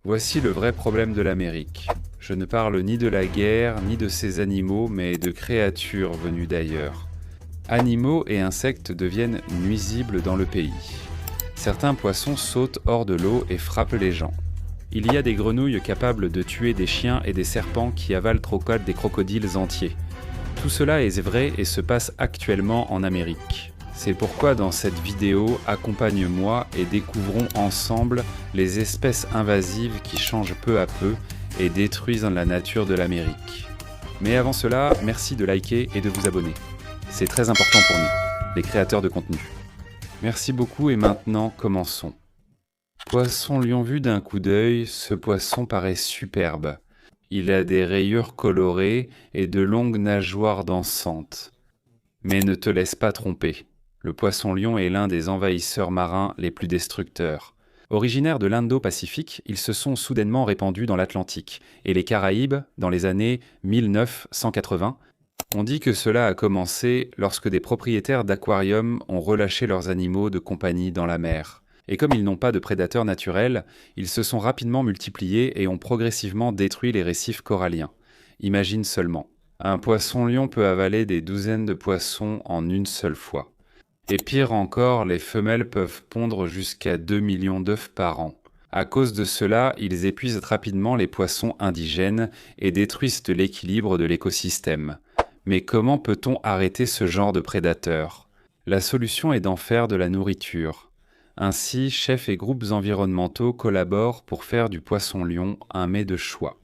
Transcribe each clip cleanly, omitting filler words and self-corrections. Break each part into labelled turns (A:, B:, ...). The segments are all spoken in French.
A: Voici le vrai problème de l'Amérique. Je ne parle ni de la guerre, ni de ces animaux, mais de créatures venues d'ailleurs. Animaux et insectes deviennent nuisibles dans le pays. Certains poissons sautent hors de l'eau et frappent les gens. Il y a des grenouilles capables de tuer des chiens et des serpents qui avalent des crocodiles entiers. Tout cela est vrai et se passe actuellement en Amérique. C'est pourquoi dans cette vidéo, accompagne-moi et découvrons ensemble les espèces invasives qui changent peu à peu et détruisent la nature de l'Amérique. Mais avant cela, merci de liker et de vous abonner. C'est très important pour nous, les créateurs de contenu. Merci beaucoup et maintenant, commençons. Poisson-lion vu d'un coup d'œil, ce poisson paraît superbe. Il a des rayures colorées et de longues nageoires dansantes. Mais ne te laisse pas tromper. Le poisson-lion est l'un des envahisseurs marins les plus destructeurs. Originaires de l'Indo-Pacifique, ils se sont soudainement répandus dans l'Atlantique et les Caraïbes dans les années 1980. On dit que cela a commencé lorsque des propriétaires d'aquariums ont relâché leurs animaux de compagnie dans la mer. Et comme ils n'ont pas de prédateurs naturels, ils se sont rapidement multipliés et ont progressivement détruit les récifs coralliens. Imagine seulement. Un poisson-lion peut avaler des douzaines de poissons en une seule fois. Et pire encore, les femelles peuvent pondre jusqu'à 2 millions d'œufs par an. À cause de cela, ils épuisent rapidement les poissons indigènes et détruisent l'équilibre de l'écosystème. Mais comment peut-on arrêter ce genre de prédateurs ? La solution est d'en faire de la nourriture. Ainsi, chefs et groupes environnementaux collaborent pour faire du poisson-lion un mets de choix.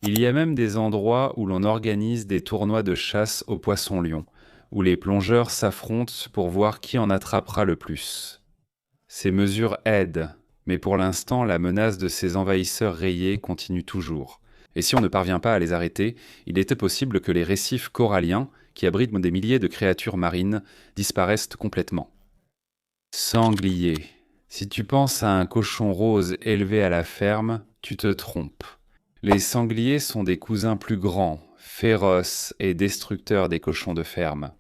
A: Il y a même des endroits où l'on organise des tournois de chasse au poisson-lion, où les plongeurs s'affrontent pour voir qui en attrapera le plus. Ces mesures aident, mais pour l'instant, la menace de ces envahisseurs rayés continue toujours. Et si on ne parvient pas à les arrêter, il était possible que les récifs coralliens, qui abritent des milliers de créatures marines, disparaissent complètement. Sanglier. Si tu penses à un cochon rose élevé à la ferme, tu te trompes. Les sangliers sont des cousins plus grands, féroces et destructeurs des cochons de ferme.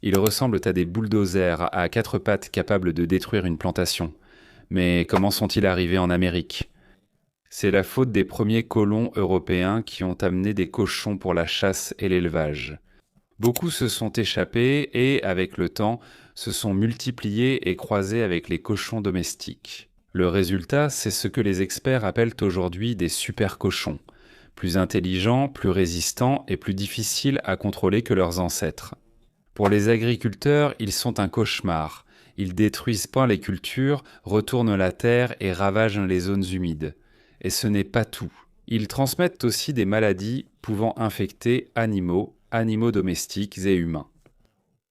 A: Ils ressemblent à des bulldozers à 4 pattes capables de détruire une plantation. Mais comment sont-ils arrivés en Amérique ? C'est la faute des premiers colons européens qui ont amené des cochons pour la chasse et l'élevage. Beaucoup se sont échappés et, avec le temps, se sont multipliés et croisés avec les cochons domestiques. Le résultat, c'est ce que les experts appellent aujourd'hui des super cochons, plus intelligents, plus résistants et plus difficiles à contrôler que leurs ancêtres. Pour les agriculteurs, ils sont un cauchemar. Ils détruisent pas les cultures, retournent la terre et ravagent les zones humides. Et ce n'est pas tout. Ils transmettent aussi des maladies pouvant infecter animaux domestiques et humains.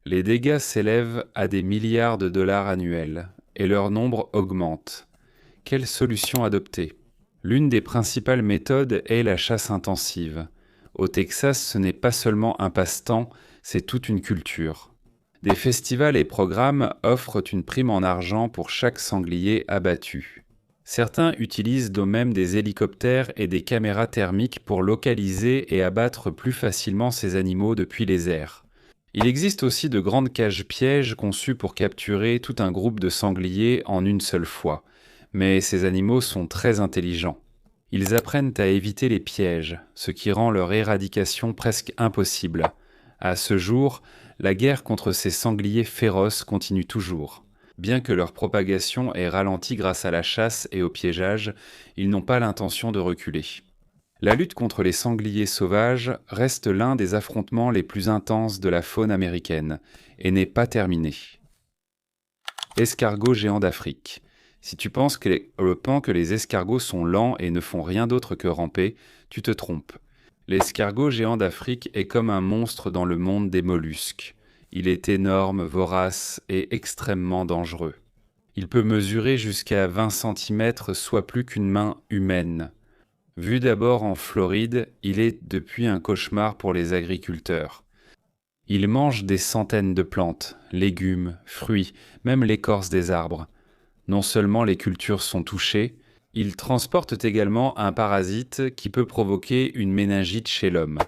A: Les dégâts s'élèvent à des milliards de dollars annuels, et leur nombre augmente. Quelle solution adopter ? L'une des principales méthodes est la chasse intensive. Au Texas, ce n'est pas seulement un passe-temps, c'est toute une culture. Des festivals et programmes offrent une prime en argent pour chaque sanglier abattu. Certains utilisent même des hélicoptères et des caméras thermiques pour localiser et abattre plus facilement ces animaux depuis les airs. Il existe aussi de grandes cages-pièges conçues pour capturer tout un groupe de sangliers en une seule fois. Mais ces animaux sont très intelligents. Ils apprennent à éviter les pièges, ce qui rend leur éradication presque impossible. À ce jour, la guerre contre ces sangliers féroces continue toujours. Bien que leur propagation ait ralenti grâce à la chasse et au piégeage, ils n'ont pas l'intention de reculer. La lutte contre les sangliers sauvages reste l'un des affrontements les plus intenses de la faune américaine et n'est pas terminée. Escargots géants d'Afrique. Si tu penses que les escargots sont lents et ne font rien d'autre que ramper, tu te trompes. L'escargot géant d'Afrique est comme un monstre dans le monde des mollusques. Il est énorme, vorace et extrêmement dangereux. Il peut mesurer jusqu'à 20 cm, soit plus qu'une main humaine. Vu d'abord en Floride, il est depuis un cauchemar pour les agriculteurs. Il mange des centaines de plantes, légumes, fruits, même l'écorce des arbres. Non seulement les cultures sont touchées, il transporte également un parasite qui peut provoquer une méningite chez l'homme.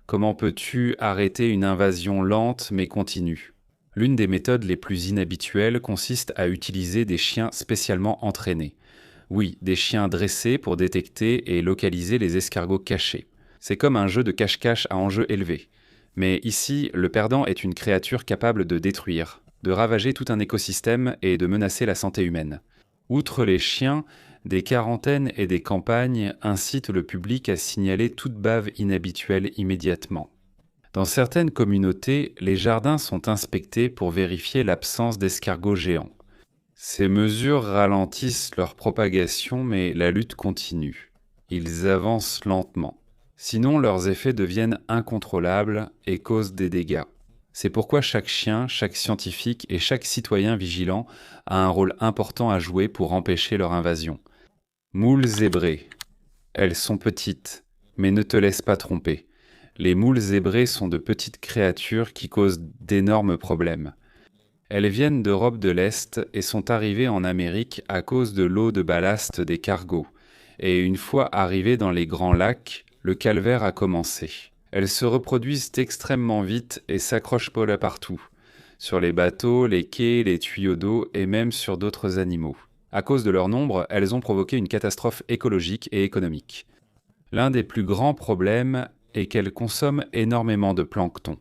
A: Comment peux-tu arrêter une invasion lente mais continue ? L'une des méthodes les plus inhabituelles consiste à utiliser des chiens spécialement entraînés. Oui, des chiens dressés pour détecter et localiser les escargots cachés. C'est comme un jeu de cache-cache à enjeu élevé. Mais ici, le perdant est une créature capable de détruire, de ravager tout un écosystème et de menacer la santé humaine. Outre les chiens, des quarantaines et des campagnes incitent le public à signaler toute bave inhabituelle immédiatement. Dans certaines communautés, les jardins sont inspectés pour vérifier l'absence d'escargots géants. Ces mesures ralentissent leur propagation, mais la lutte continue. Ils avancent lentement. Sinon, leurs effets deviennent incontrôlables et causent des dégâts. C'est pourquoi chaque chien, chaque scientifique et chaque citoyen vigilant a un rôle important à jouer pour empêcher leur invasion. Moules zébrées. Elles sont petites, mais ne te laisse pas tromper. Les moules zébrées sont de petites créatures qui causent d'énormes problèmes. Elles viennent d'Europe de l'Est et sont arrivées en Amérique à cause de l'eau de ballast des cargos. Et une fois arrivées dans les grands lacs, le calvaire a commencé. Elles se reproduisent extrêmement vite et s'accrochent partout. Sur les bateaux, les quais, les tuyaux d'eau et même sur d'autres animaux. À cause de leur nombre, elles ont provoqué une catastrophe écologique et économique. L'un des plus grands problèmes est qu'elles consomment énormément de plancton.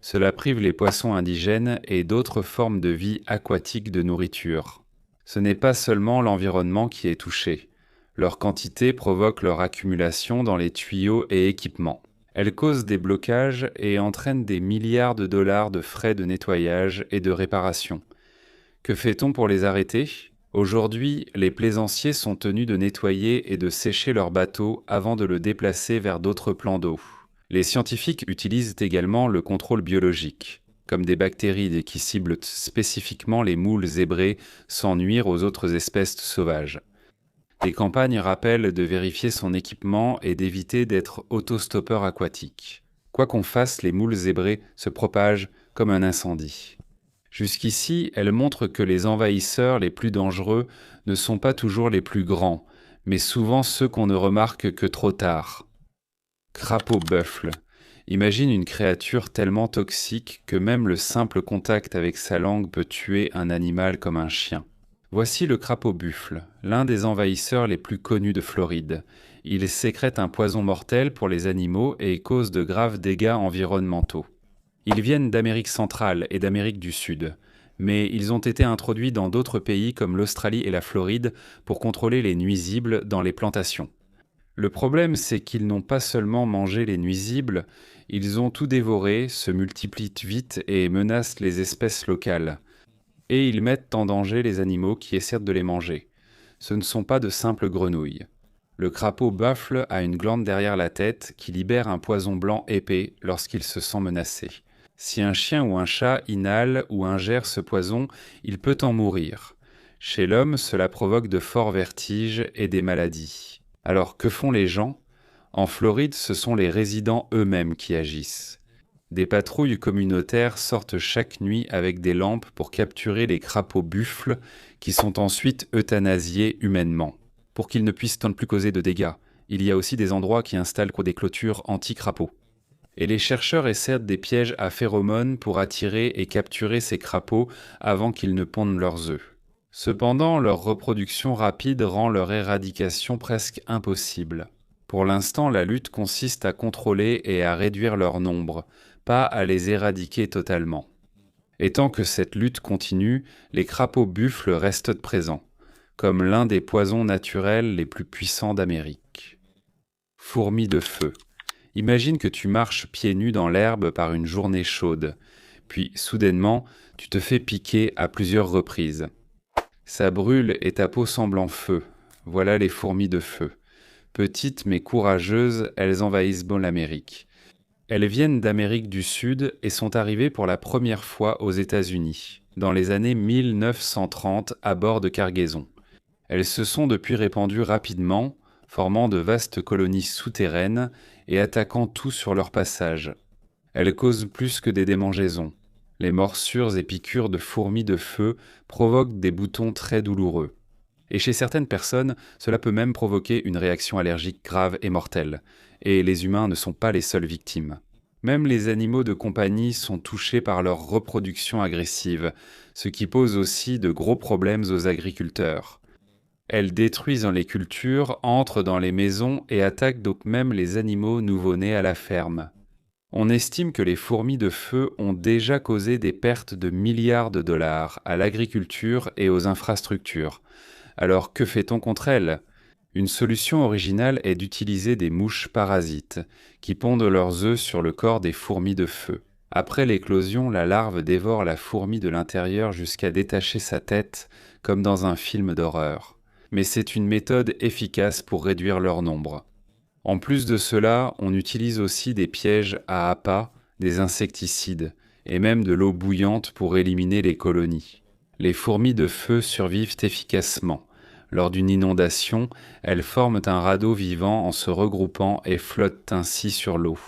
A: Cela prive les poissons indigènes et d'autres formes de vie aquatique de nourriture. Ce n'est pas seulement l'environnement qui est touché. Leur quantité provoque leur accumulation dans les tuyaux et équipements. Elles causent des blocages et entraînent des milliards de dollars de frais de nettoyage et de réparation. Que fait-on pour les arrêter ? Aujourd'hui, les plaisanciers sont tenus de nettoyer et de sécher leur bateau avant de le déplacer vers d'autres plans d'eau. Les scientifiques utilisent également le contrôle biologique, comme des bactéries qui ciblent spécifiquement les moules zébrés sans nuire aux autres espèces sauvages. Des campagnes rappellent de vérifier son équipement et d'éviter d'être autostoppeur aquatique. Quoi qu'on fasse, les moules zébrés se propagent comme un incendie. Jusqu'ici, elles montrent que les envahisseurs les plus dangereux ne sont pas toujours les plus grands, mais souvent ceux qu'on ne remarque que trop tard. Crapaud-buffle. Imagine une créature tellement toxique que même le simple contact avec sa langue peut tuer un animal comme un chien. Voici le crapaud-buffle, l'un des envahisseurs les plus connus de Floride. Il sécrète un poison mortel pour les animaux et cause de graves dégâts environnementaux. Ils viennent d'Amérique centrale et d'Amérique du Sud, mais ils ont été introduits dans d'autres pays comme l'Australie et la Floride pour contrôler les nuisibles dans les plantations. Le problème, c'est qu'ils n'ont pas seulement mangé les nuisibles, ils ont tout dévoré, se multiplient vite et menacent les espèces locales. Et ils mettent en danger les animaux qui essaient de les manger. Ce ne sont pas de simples grenouilles. Le crapaud-buffle a une glande derrière la tête qui libère un poison blanc épais lorsqu'il se sent menacé. Si un chien ou un chat inhale ou ingère ce poison, il peut en mourir. Chez l'homme, cela provoque de forts vertiges et des maladies. Alors que font les gens ? En Floride, ce sont les résidents eux-mêmes qui agissent. Des patrouilles communautaires sortent chaque nuit avec des lampes pour capturer les crapauds-buffles qui sont ensuite euthanasiés humainement. Pour qu'ils ne puissent non plus causer de dégâts, il y a aussi des endroits qui installent des clôtures anti-crapauds. Et les chercheurs essaient des pièges à phéromones pour attirer et capturer ces crapauds avant qu'ils ne pondent leurs œufs. Cependant, leur reproduction rapide rend leur éradication presque impossible. Pour l'instant, la lutte consiste à contrôler et à réduire leur nombre, pas à les éradiquer totalement. Et tant que cette lutte continue, les crapauds-buffles restent présents, comme l'un des poisons naturels les plus puissants d'Amérique. Fourmis de feu. Imagine que tu marches pieds nus dans l'herbe par une journée chaude, puis soudainement, tu te fais piquer à plusieurs reprises. Ça brûle et ta peau semble en feu. Voilà les fourmis de feu. Petites mais courageuses, elles envahissent l'Amérique. Elles viennent d'Amérique du Sud et sont arrivées pour la première fois aux États-Unis, dans les années 1930 à bord de cargaisons. Elles se sont depuis répandues rapidement, formant de vastes colonies souterraines et attaquant tout sur leur passage. Elles causent plus que des démangeaisons. Les morsures et piqûres de fourmis de feu provoquent des boutons très douloureux. Et chez certaines personnes, cela peut même provoquer une réaction allergique grave et mortelle. Et les humains ne sont pas les seules victimes. Même les animaux de compagnie sont touchés par leur reproduction agressive, ce qui pose aussi de gros problèmes aux agriculteurs. Elles détruisent les cultures, entrent dans les maisons et attaquent donc même les animaux nouveau-nés à la ferme. On estime que les fourmis de feu ont déjà causé des pertes de milliards de dollars à l'agriculture et aux infrastructures. Alors que fait-on contre elles? Une solution originale est d'utiliser des mouches parasites, qui pondent leurs œufs sur le corps des fourmis de feu. Après l'éclosion, la larve dévore la fourmi de l'intérieur jusqu'à détacher sa tête, comme dans un film d'horreur. Mais c'est une méthode efficace pour réduire leur nombre. En plus de cela, on utilise aussi des pièges à appât, des insecticides, et même de l'eau bouillante pour éliminer les colonies. Les fourmis de feu survivent efficacement. Lors d'une inondation, elles forment un radeau vivant en se regroupant et flottent ainsi sur l'eau.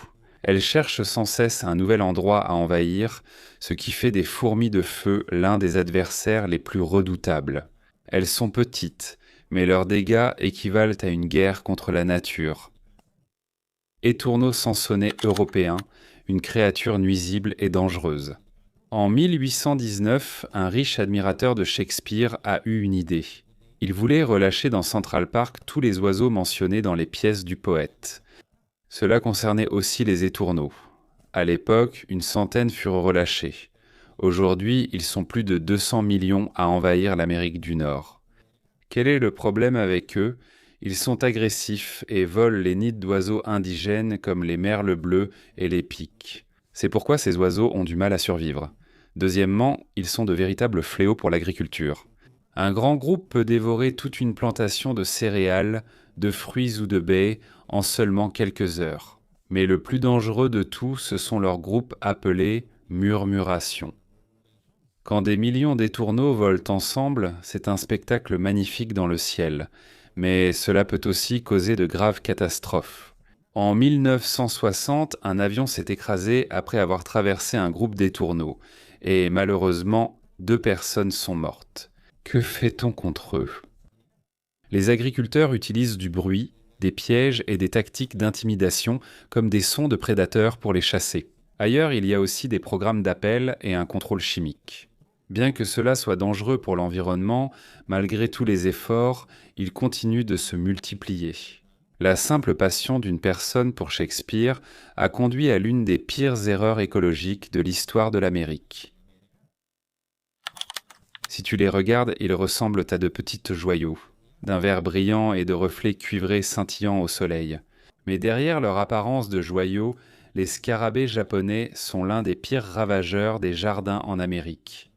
A: Elles cherchent sans cesse un nouvel endroit à envahir, ce qui fait des fourmis de feu l'un des adversaires les plus redoutables. Elles sont petites, mais leurs dégâts équivalent à une guerre contre la nature. Étourneau sansonnet européen, une créature nuisible et dangereuse. En 1819, un riche admirateur de Shakespeare a eu une idée. Il voulait relâcher dans Central Park tous les oiseaux mentionnés dans les pièces du poète. Cela concernait aussi les étourneaux. À l'époque, une centaine furent relâchés. Aujourd'hui, ils sont plus de 200 millions à envahir l'Amérique du Nord. Quel est le problème avec eux? Ils sont agressifs et volent les nids d'oiseaux indigènes comme les merles bleus et les pics. C'est pourquoi ces oiseaux ont du mal à survivre. Deuxièmement, ils sont de véritables fléaux pour l'agriculture. Un grand groupe peut dévorer toute une plantation de céréales, de fruits ou de baies en seulement quelques heures. Mais le plus dangereux de tout, ce sont leurs groupes appelés murmurations. Quand des millions d'étourneaux volent ensemble, c'est un spectacle magnifique dans le ciel, mais cela peut aussi causer de graves catastrophes. En 1960, un avion s'est écrasé après avoir traversé un groupe d'étourneaux, et malheureusement, 2 personnes sont mortes. Que fait-on contre eux? Les agriculteurs utilisent du bruit, des pièges et des tactiques d'intimidation comme des sons de prédateurs pour les chasser. Ailleurs, il y a aussi des programmes d'appel et un contrôle chimique. Bien que cela soit dangereux pour l'environnement, malgré tous les efforts, ils continuent de se multiplier. La simple passion d'une personne pour Shakespeare a conduit à l'une des pires erreurs écologiques de l'histoire de l'Amérique. Si tu les regardes, ils ressemblent à de petits joyaux, d'un vert brillant et de reflets cuivrés scintillant au soleil. Mais derrière leur apparence de joyaux, les scarabées japonais sont l'un des pires ravageurs des jardins en Amérique.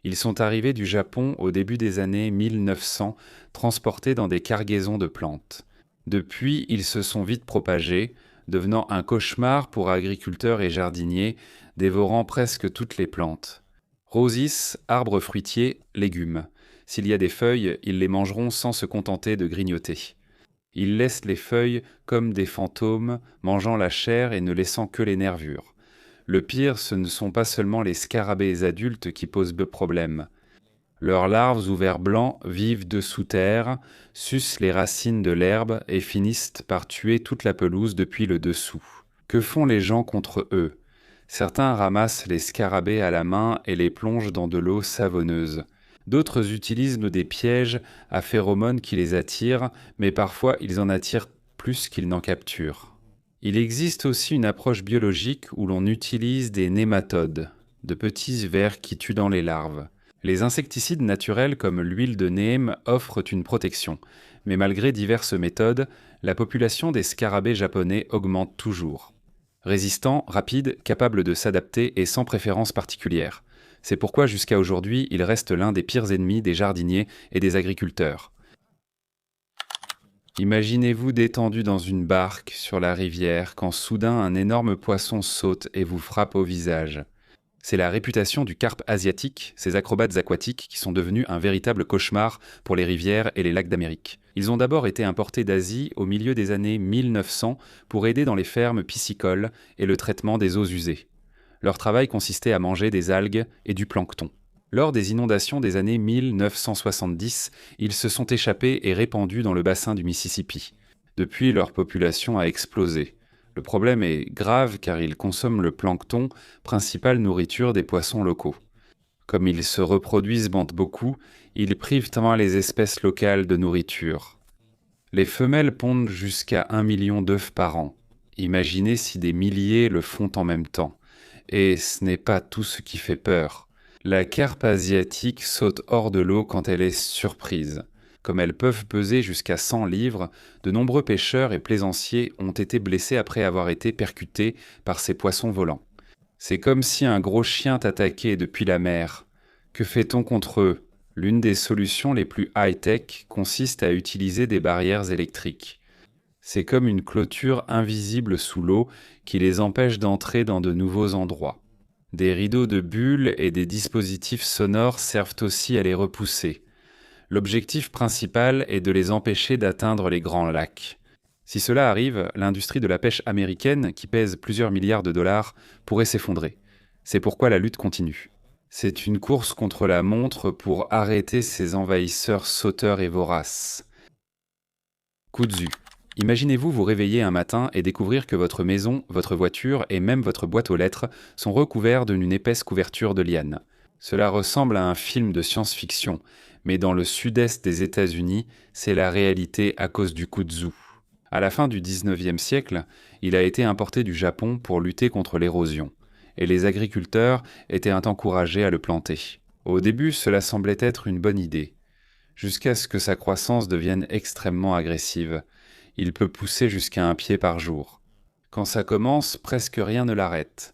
A: Ils sont arrivés du Japon au début des années 1900, transportés dans des cargaisons de plantes. Depuis, ils se sont vite propagés, devenant un cauchemar pour agriculteurs et jardiniers, dévorant presque toutes les plantes. Rhosis, arbres fruitiers, légumes. S'il y a des feuilles, ils les mangeront sans se contenter de grignoter. Ils laissent les feuilles comme des fantômes, mangeant la chair et ne laissant que les nervures. Le pire, ce ne sont pas seulement les scarabées adultes qui posent problème. Leurs larves ou vers blancs vivent dessous terre, sucent les racines de l'herbe et finissent par tuer toute la pelouse depuis le dessous. Que font les gens contre eux? Certains ramassent les scarabées à la main et les plongent dans de l'eau savonneuse. D'autres utilisent des pièges à phéromones qui les attirent, mais parfois ils en attirent plus qu'ils n'en capturent. Il existe aussi une approche biologique où l'on utilise des nématodes, de petits vers qui tuent dans les larves. Les insecticides naturels comme l'huile de neem offrent une protection, mais malgré diverses méthodes, la population des scarabées japonais augmente toujours. Résistants, rapides, capables de s'adapter et sans préférence particulière. C'est pourquoi jusqu'à aujourd'hui, il reste l'un des pires ennemis des jardiniers et des agriculteurs. Imaginez-vous détendu dans une barque sur la rivière quand soudain un énorme poisson saute et vous frappe au visage. C'est la réputation du carpe asiatique, ces acrobates aquatiques qui sont devenus un véritable cauchemar pour les rivières et les lacs d'Amérique. Ils ont d'abord été importés d'Asie au milieu des années 1900 pour aider dans les fermes piscicoles et le traitement des eaux usées. Leur travail consistait à manger des algues et du plancton. Lors des inondations des années 1970, ils se sont échappés et répandus dans le bassin du Mississippi. Depuis, leur population a explosé. Le problème est grave car ils consomment le plancton, principale nourriture des poissons locaux. Comme ils se reproduisent beaucoup, ils privent les espèces locales de nourriture. Les femelles pondent jusqu'à 1 million d'œufs par an. Imaginez si des milliers le font en même temps. Et ce n'est pas tout ce qui fait peur. La carpe asiatique saute hors de l'eau quand elle est surprise. Comme elles peuvent peser jusqu'à 100 livres, de nombreux pêcheurs et plaisanciers ont été blessés après avoir été percutés par ces poissons volants. C'est comme si un gros chien t'attaquait depuis la mer. Que fait-on contre eux ? L'une des solutions les plus high-tech consiste à utiliser des barrières électriques. C'est comme une clôture invisible sous l'eau qui les empêche d'entrer dans de nouveaux endroits. Des rideaux de bulles et des dispositifs sonores servent aussi à les repousser. L'objectif principal est de les empêcher d'atteindre les grands lacs. Si cela arrive, l'industrie de la pêche américaine, qui pèse plusieurs milliards de dollars, pourrait s'effondrer. C'est pourquoi la lutte continue. C'est une course contre la montre pour arrêter ces envahisseurs sauteurs et voraces. Kudzu. Imaginez-vous vous réveiller un matin et découvrir que votre maison, votre voiture et même votre boîte aux lettres sont recouverts d'une épaisse couverture de lianes. Cela ressemble à un film de science-fiction, mais dans le sud-est des États-Unis, c'est la réalité à cause du kudzu. À la fin du XIXe siècle, il a été importé du Japon pour lutter contre l'érosion, et les agriculteurs étaient encouragés à le planter. Au début, cela semblait être une bonne idée, jusqu'à ce que sa croissance devienne extrêmement agressive. Il peut pousser jusqu'à 1 pied par jour. Quand ça commence, presque rien ne l'arrête.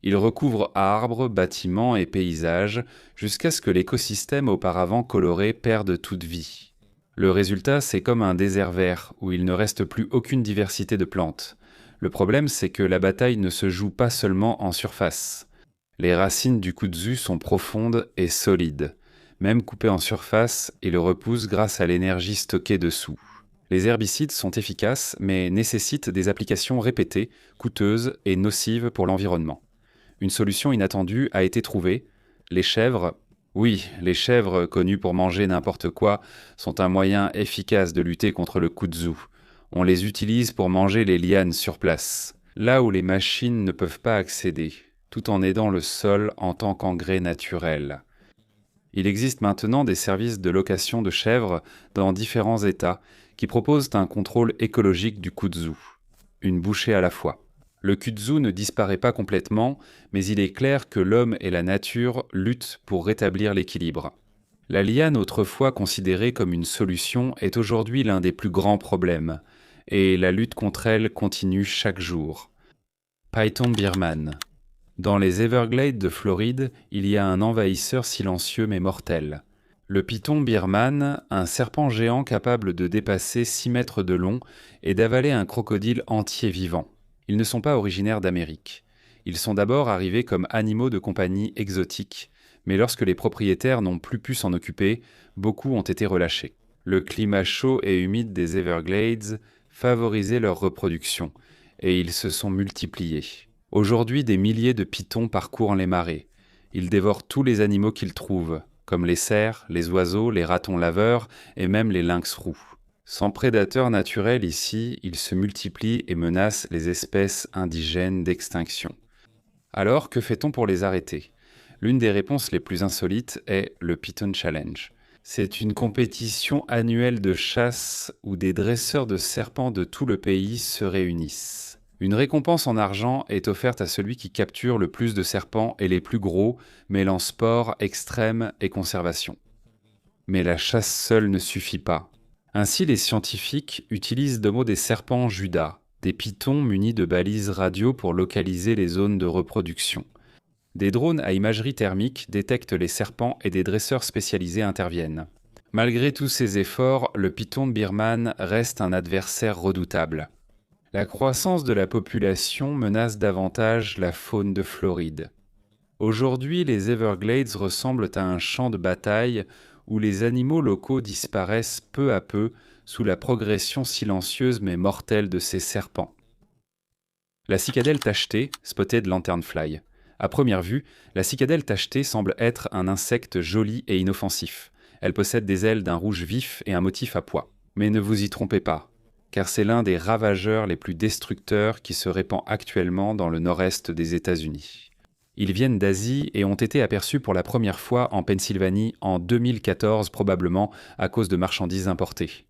A: Il recouvre arbres, bâtiments et paysages jusqu'à ce que l'écosystème auparavant coloré perde toute vie. Le résultat, c'est comme un désert vert où il ne reste plus aucune diversité de plantes. Le problème, c'est que la bataille ne se joue pas seulement en surface. Les racines du kudzu sont profondes et solides. Même coupées en surface, il le repousse grâce à l'énergie stockée dessous. Les herbicides sont efficaces, mais nécessitent des applications répétées, coûteuses et nocives pour l'environnement. Une solution inattendue a été trouvée. Les chèvres, oui, les chèvres connues pour manger n'importe quoi, sont un moyen efficace de lutter contre le kudzu. On les utilise pour manger les lianes sur place, là où les machines ne peuvent pas accéder, tout en aidant le sol en tant qu'engrais naturel. Il existe maintenant des services de location de chèvres dans différents États qui proposent un contrôle écologique du kudzu, une bouchée à la fois. Le kudzu ne disparaît pas complètement, mais il est clair que l'homme et la nature luttent pour rétablir l'équilibre. La liane, autrefois considérée comme une solution, est aujourd'hui l'un des plus grands problèmes, et la lutte contre elle continue chaque jour. Python birman. Dans les Everglades de Floride, il y a un envahisseur silencieux mais mortel. Le python birman, un serpent géant capable de dépasser 6 mètres de long et d'avaler un crocodile entier vivant. Ils ne sont pas originaires d'Amérique. Ils sont d'abord arrivés comme animaux de compagnie exotiques, mais lorsque les propriétaires n'ont plus pu s'en occuper, beaucoup ont été relâchés. Le climat chaud et humide des Everglades favorisait leur reproduction, et ils se sont multipliés. Aujourd'hui, des milliers de pythons parcourent les marais. Ils dévorent tous les animaux qu'ils trouvent, comme les cerfs, les oiseaux, les ratons laveurs et même les lynx roux. Sans prédateurs naturels ici, ils se multiplient et menacent les espèces indigènes d'extinction. Alors, que fait-on pour les arrêter ? L'une des réponses les plus insolites est le Python Challenge. C'est une compétition annuelle de chasse où des dresseurs de serpents de tout le pays se réunissent. Une récompense en argent est offerte à celui qui capture le plus de serpents et les plus gros, mêlant sport, extrême et conservation. Mais la chasse seule ne suffit pas. Ainsi, les scientifiques utilisent des serpents Judas, des pythons munis de balises radio pour localiser les zones de reproduction. Des drones à imagerie thermique détectent les serpents et des dresseurs spécialisés interviennent. Malgré tous ces efforts, le python birman reste un adversaire redoutable. La croissance de la population menace davantage la faune de Floride. Aujourd'hui, les Everglades ressemblent à un champ de bataille où les animaux locaux disparaissent peu à peu sous la progression silencieuse mais mortelle de ces serpents. La cicadelle tachetée, spotted lanternfly. À première vue, la cicadelle tachetée semble être un insecte joli et inoffensif. Elle possède des ailes d'un rouge vif et un motif à pois. Mais ne vous y trompez pas, car c'est l'un des ravageurs les plus destructeurs qui se répand actuellement dans le nord-est des États-Unis. Ils viennent d'Asie et ont été aperçus pour la première fois en Pennsylvanie en 2014 probablement à cause de marchandises importées.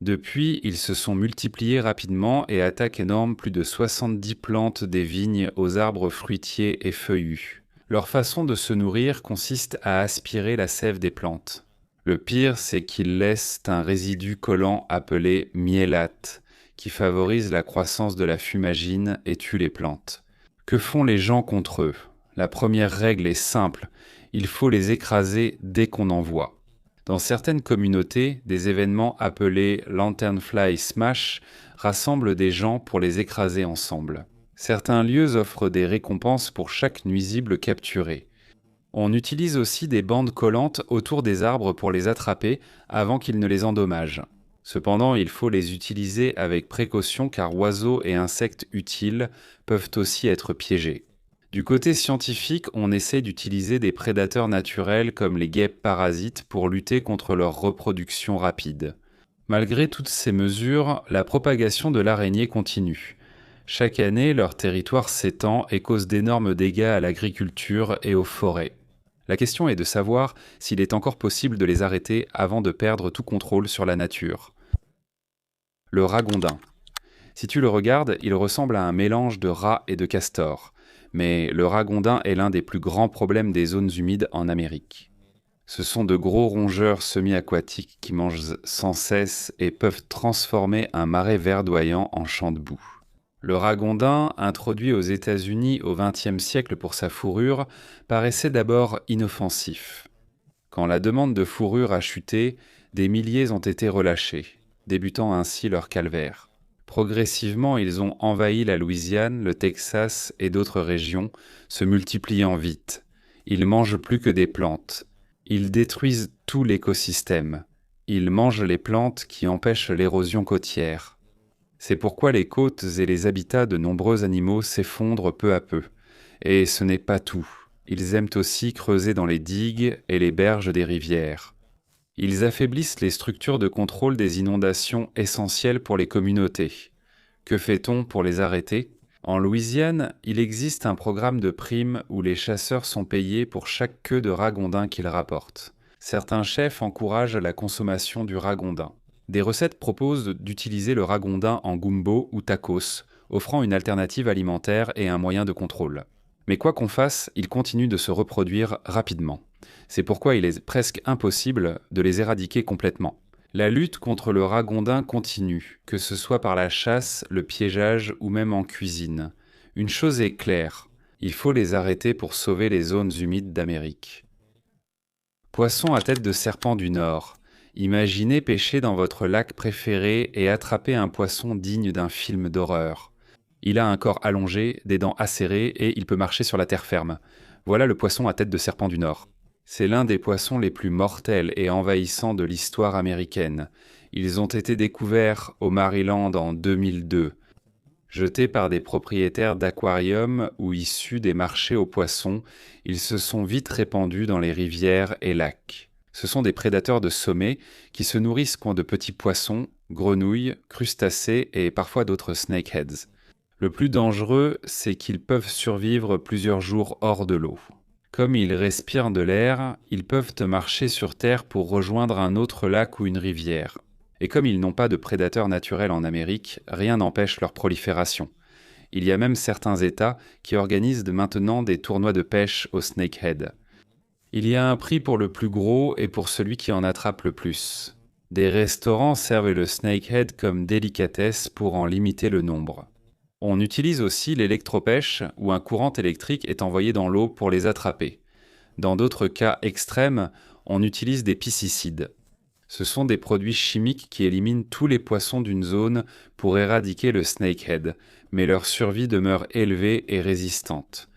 A: Depuis, ils se sont multipliés rapidement et attaquent énormes plus de 70 plantes des vignes aux arbres fruitiers et feuillus. Leur façon de se nourrir consiste à aspirer la sève des plantes. Le pire, c'est qu'ils laissent un résidu collant appelé myélate, qui favorise la croissance de la fumagine et tue les plantes. Que font les gens contre eux? La première règle est simple, il faut les écraser dès qu'on en voit. Dans certaines communautés, des événements appelés Lanternfly Smash rassemblent des gens pour les écraser ensemble. Certains lieux offrent des récompenses pour chaque nuisible capturé. On utilise aussi des bandes collantes autour des arbres pour les attraper avant qu'ils ne les endommagent. Cependant, il faut les utiliser avec précaution car oiseaux et insectes utiles peuvent aussi être piégés. Du côté scientifique, on essaie d'utiliser des prédateurs naturels comme les guêpes parasites pour lutter contre leur reproduction rapide. Malgré toutes ces mesures, la propagation de l'araignée continue. Chaque année, leur territoire s'étend et cause d'énormes dégâts à l'agriculture et aux forêts. La question est de savoir s'il est encore possible de les arrêter avant de perdre tout contrôle sur la nature. Le ragondin. Si tu le regardes, il ressemble à un mélange de rat et de castor. Mais le ragondin est l'un des plus grands problèmes des zones humides en Amérique. Ce sont de gros rongeurs semi-aquatiques qui mangent sans cesse et peuvent transformer un marais verdoyant en champ de boue. Le ragondin, introduit aux États-Unis au XXe siècle pour sa fourrure, paraissait d'abord inoffensif. Quand la demande de fourrure a chuté, des milliers ont été relâchés, débutant ainsi leur calvaire. Progressivement, ils ont envahi la Louisiane, le Texas et d'autres régions, se multipliant vite. Ils mangent plus que des plantes. Ils détruisent tout l'écosystème. Ils mangent les plantes qui empêchent l'érosion côtière. C'est pourquoi les côtes et les habitats de nombreux animaux s'effondrent peu à peu. Et ce n'est pas tout. Ils aiment aussi creuser dans les digues et les berges des rivières. Ils affaiblissent les structures de contrôle des inondations essentielles pour les communautés. Que fait-on pour les arrêter? En Louisiane, il existe un programme de primes où les chasseurs sont payés pour chaque queue de ragondin qu'ils rapportent. Certains chefs encouragent la consommation du ragondin. Des recettes proposent d'utiliser le ragondin en gumbo ou tacos, offrant une alternative alimentaire et un moyen de contrôle. Mais quoi qu'on fasse, ils continuent de se reproduire rapidement. C'est pourquoi il est presque impossible de les éradiquer complètement. La lutte contre le ragondin continue, que ce soit par la chasse, le piégeage ou même en cuisine. Une chose est claire, il faut les arrêter pour sauver les zones humides d'Amérique. Poisson à tête de serpent du Nord. Imaginez pêcher dans votre lac préféré et attraper un poisson digne d'un film d'horreur. Il a un corps allongé, des dents acérées et il peut marcher sur la terre ferme. Voilà le poisson à tête de serpent du Nord. C'est l'un des poissons les plus mortels et envahissants de l'histoire américaine. Ils ont été découverts au Maryland en 2002, jetés par des propriétaires d'aquariums ou issus des marchés aux poissons. Ils se sont vite répandus dans les rivières et lacs. Ce sont des prédateurs de sommet qui se nourrissent de petits poissons, grenouilles, crustacés et parfois d'autres snakeheads. Le plus dangereux, c'est qu'ils peuvent survivre plusieurs jours hors de l'eau. Comme ils respirent de l'air, ils peuvent marcher sur terre pour rejoindre un autre lac ou une rivière. Et comme ils n'ont pas de prédateurs naturels en Amérique, rien n'empêche leur prolifération. Il y a même certains États qui organisent maintenant des tournois de pêche au snakehead. Il y a un prix pour le plus gros et pour celui qui en attrape le plus. Des restaurants servent le snakehead comme délicatesse pour en limiter le nombre. On utilise aussi l'électropêche où un courant électrique est envoyé dans l'eau pour les attraper. Dans d'autres cas extrêmes, on utilise des pesticides. Ce sont des produits chimiques qui éliminent tous les poissons d'une zone pour éradiquer le snakehead, mais leur survie demeure élevée et résistante.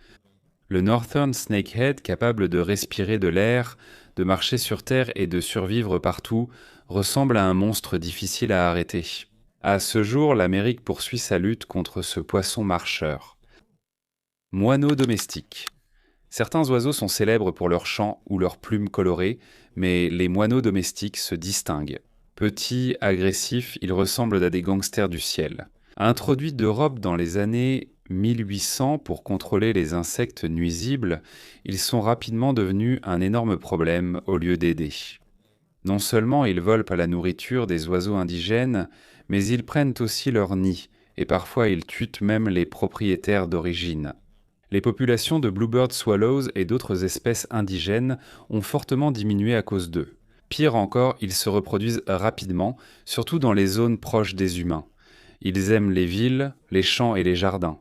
A: Le Northern snakehead, capable de respirer de l'air, de marcher sur terre et de survivre partout, ressemble à un monstre difficile à arrêter. À ce jour, l'Amérique poursuit sa lutte contre ce poisson marcheur. Moineaux domestiques. Certains oiseaux sont célèbres pour leur chant ou leurs plumes colorées, mais les moineaux domestiques se distinguent. Petits, agressifs, ils ressemblent à des gangsters du ciel. Introduits d'Europe dans les années 1800 pour contrôler les insectes nuisibles, ils sont rapidement devenus un énorme problème au lieu d'aider. Non seulement ils volent à la nourriture des oiseaux indigènes, mais ils prennent aussi leur nid, et parfois ils tuent même les propriétaires d'origine. Les populations de bluebird swallows et d'autres espèces indigènes ont fortement diminué à cause d'eux. Pire encore, ils se reproduisent rapidement, surtout dans les zones proches des humains. Ils aiment les villes, les champs et les jardins.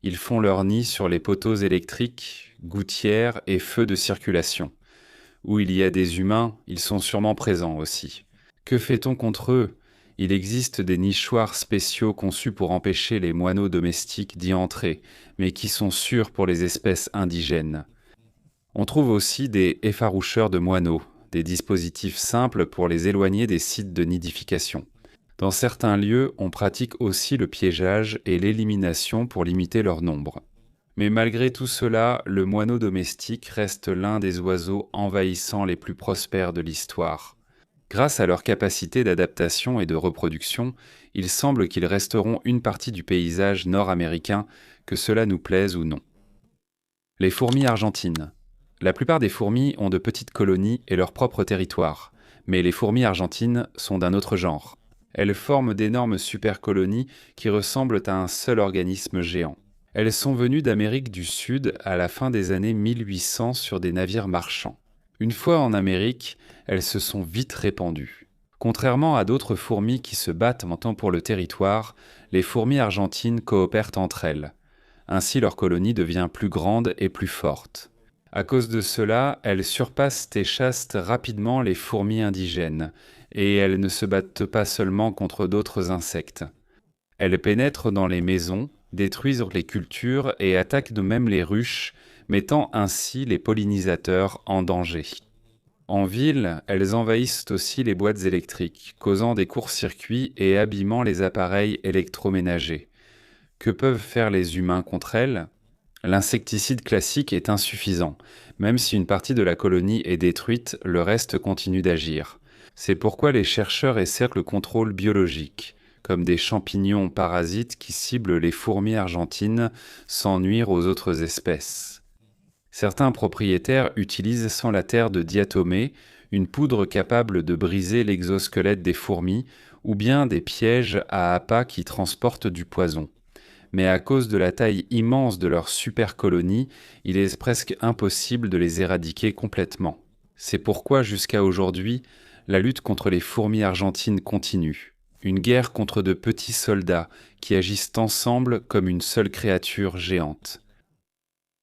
A: Ils font leur nid sur les poteaux électriques, gouttières et feux de circulation. Où il y a des humains, ils sont sûrement présents aussi. Que fait-on contre eux ? Il existe des nichoirs spéciaux conçus pour empêcher les moineaux domestiques d'y entrer, mais qui sont sûrs pour les espèces indigènes. On trouve aussi des effaroucheurs de moineaux, des dispositifs simples pour les éloigner des sites de nidification. Dans certains lieux, on pratique aussi le piégeage et l'élimination pour limiter leur nombre. Mais malgré tout cela, le moineau domestique reste l'un des oiseaux envahissants les plus prospères de l'histoire. Grâce à leur capacité d'adaptation et de reproduction, il semble qu'ils resteront une partie du paysage nord-américain, que cela nous plaise ou non. Les fourmis argentines. La plupart des fourmis ont de petites colonies et leur propre territoire, mais les fourmis argentines sont d'un autre genre. Elles forment d'énormes supercolonies qui ressemblent à un seul organisme géant. Elles sont venues d'Amérique du Sud à la fin des années 1800 sur des navires marchands. Une fois en Amérique, elles se sont vite répandues. Contrairement à d'autres fourmis qui se battent en temps pour le territoire, les fourmis argentines coopèrent entre elles. Ainsi, leur colonie devient plus grande et plus forte. À cause de cela, elles surpassent et chassent rapidement les fourmis indigènes, et elles ne se battent pas seulement contre d'autres insectes. Elles pénètrent dans les maisons, détruisent les cultures et attaquent de même les ruches, mettant ainsi les pollinisateurs en danger. En ville, elles envahissent aussi les boîtes électriques, causant des courts-circuits et abîmant les appareils électroménagers. Que peuvent faire les humains contre elles ? L'insecticide classique est insuffisant. Même si une partie de la colonie est détruite, le reste continue d'agir. C'est pourquoi les chercheurs essaient le contrôle biologique, comme des champignons parasites qui ciblent les fourmis argentines sans nuire aux autres espèces. Certains propriétaires utilisent sans la terre de diatomée, une poudre capable de briser l'exosquelette des fourmis, ou bien des pièges à appât qui transportent du poison. Mais à cause de la taille immense de leurs supercolonies, il est presque impossible de les éradiquer complètement. C'est pourquoi jusqu'à aujourd'hui, la lutte contre les fourmis argentines continue. Une guerre contre de petits soldats qui agissent ensemble comme une seule créature géante.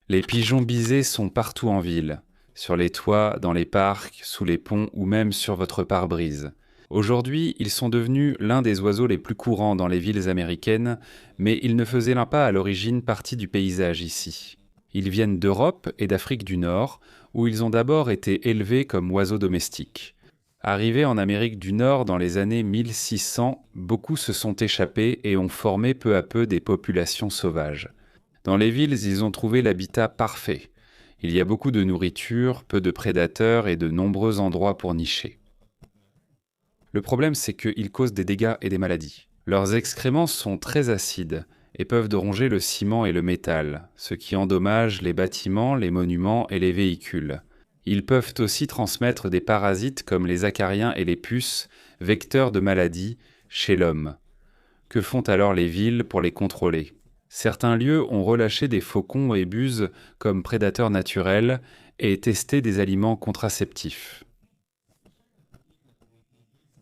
A: Les pigeons bisés sont partout en ville, sur les toits, dans les parcs, sous les ponts ou même sur votre pare-brise. Aujourd'hui, ils sont devenus l'un des oiseaux les plus courants dans les villes américaines, mais ils ne faisaient pas à l'origine partie du paysage ici. Ils viennent d'Europe et d'Afrique du Nord, où ils ont d'abord été élevés comme oiseaux domestiques. Arrivés en Amérique du Nord dans les années 1600, beaucoup se sont échappés et ont formé peu à peu des populations sauvages. Dans les villes, ils ont trouvé l'habitat parfait. Il y a beaucoup de nourriture, peu de prédateurs et de nombreux endroits pour nicher. Le problème, c'est qu'ils causent des dégâts et des maladies. Leurs excréments sont très acides et peuvent ronger le ciment et le métal, ce qui endommage les bâtiments, les monuments et les véhicules. Ils peuvent aussi transmettre des parasites comme les acariens et les puces, vecteurs de maladies, chez l'homme. Que font alors les villes pour les contrôler ? Certains lieux ont relâché des faucons et buses comme prédateurs naturels et testé des aliments contraceptifs.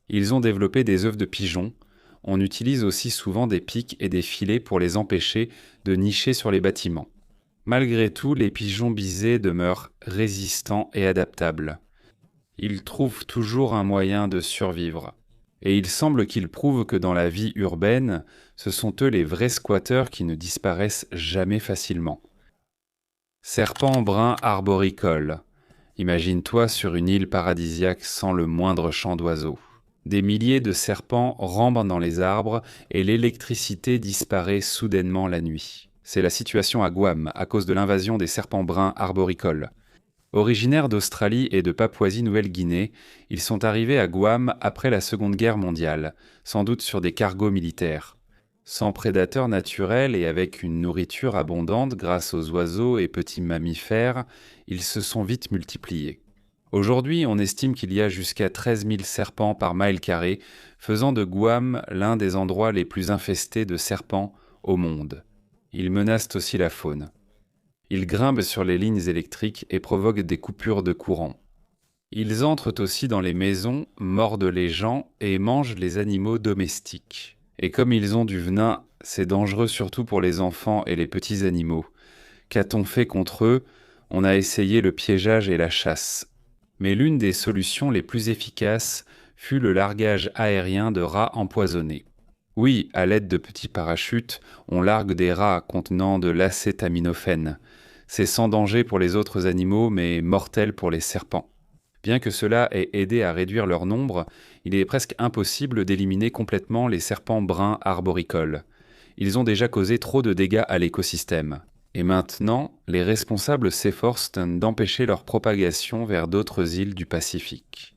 A: Ils ont développé des œufs de pigeons. On utilise aussi souvent des pics et des filets pour les empêcher de nicher sur les bâtiments. Malgré tout, les pigeons bisés demeurent résistants et adaptables. Ils trouvent toujours un moyen de survivre. Et il semble qu'ils prouvent que dans la vie urbaine, ce sont eux les vrais squatteurs qui ne disparaissent jamais facilement. Serpent brun arboricole. Imagine-toi sur une île paradisiaque sans le moindre chant d'oiseaux. Des milliers de serpents rampent dans les arbres et l'électricité disparaît soudainement la nuit. C'est la situation à Guam à cause de l'invasion des serpents bruns arboricoles. Originaires d'Australie et de Papouasie-Nouvelle-Guinée, ils sont arrivés à Guam après la Seconde Guerre mondiale, sans doute sur des cargos militaires. Sans prédateurs naturels et avec une nourriture abondante grâce aux oiseaux et petits mammifères, ils se sont vite multipliés. Aujourd'hui, on estime qu'il y a jusqu'à 13 000 serpents par mile carré, faisant de Guam l'un des endroits les plus infestés de serpents au monde. Ils menacent aussi la faune. Ils grimpent sur les lignes électriques et provoquent des coupures de courant. Ils entrent aussi dans les maisons, mordent les gens et mangent les animaux domestiques. Et comme ils ont du venin, c'est dangereux surtout pour les enfants et les petits animaux. Qu'a-t-on fait contre eux? On a essayé le piégeage et la chasse. Mais l'une des solutions les plus efficaces fut le largage aérien de rats empoisonnés. Oui, à l'aide de petits parachutes, on largue des rats contenant de l'acétaminophène. C'est sans danger pour les autres animaux, mais mortel pour les serpents. Bien que cela ait aidé à réduire leur nombre, il est presque impossible d'éliminer complètement les serpents bruns arboricoles. Ils ont déjà causé trop de dégâts à l'écosystème. Et maintenant, les responsables s'efforcent d'empêcher leur propagation vers d'autres îles du Pacifique.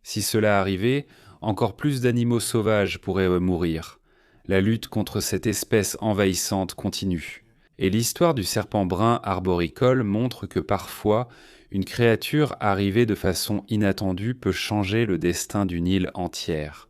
A: Si cela arrivait, encore plus d'animaux sauvages pourraient mourir. La lutte contre cette espèce envahissante continue. Et l'histoire du serpent brun arboricole montre que parfois, une créature arrivée de façon inattendue peut changer le destin d'une île entière.